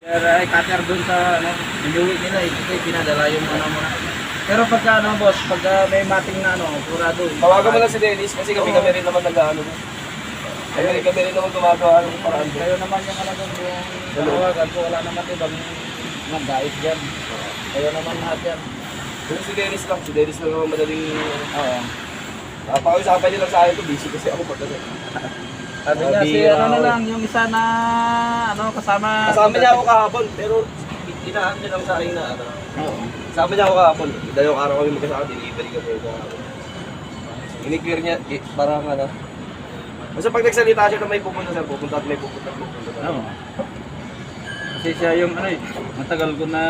Ay, cutter doon sa ano, inuwi nila eh. Kasi pinadala yung ano mo na. Pero pagka ano boss, pagka may mating na ano, kurado. Tawagan mo lang si Dennis kasi kami rin naman nag-ano. Kami rin naman gumagawa ng paraan. Kayo naman yung ano doon, yung tawagan ko, wala naman ibang nag-gait dyan. Kayo naman lahat yan. Pero si Dennis lang naman madaling... Oo. Napakausapan niya lang sa akin ito, busy kasi ako pagkasi. Sabi niya, si ano na lang, yung isa na ano, kasama... Kasama niya ako kahapon, pero inahan niya lang sa akin na ano. Oo. Kasama niya ako kahapon. Dalawang araw kami magkasama, delivery kami kahapon. Ini-clear niya, parang ano. Basta pag nagsalita siya na may pupunta sir, pupunta at may pupunta. Oo. Kasi siya yung ano eh, matagal ko na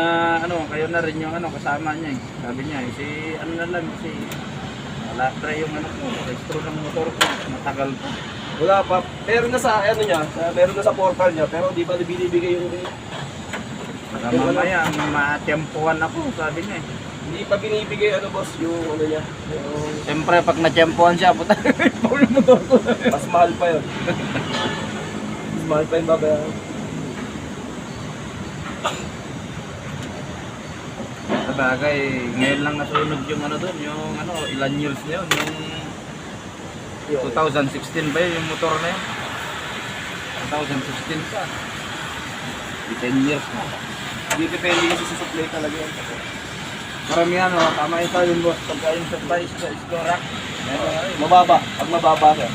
ano, kayo na rin yung ano, kasama niya eh. Sabi niya eh, si ano na lang, si wala pa yung ano ko, registro ng motor ko, matagal pa. Wala pa. Meron na sa ano niya, meron na sa portal niya, pero di pa binibigay yung Baka mamaya, matyempuhan ako, sabi niya eh. hindi pa binibigay ano boss, yung ano niya. Yung Siyempre, pag natyempuhan siya, puta, Paul yung motor ko. mas mahal pa yun. Mas mahal pa yung babayaran. Sabagay, ngayon lang nasunod yung ano doon, yung ano, ilan years na yun, yung 2016 ba yun, yung motor na yun? 2016 pa. 10 years na. Hindi depende kasi sa supply talaga yan. Maramihan, no? Tama ito yung boss. Pagka yung supply is Rorac. Mababa, pag mababa ka.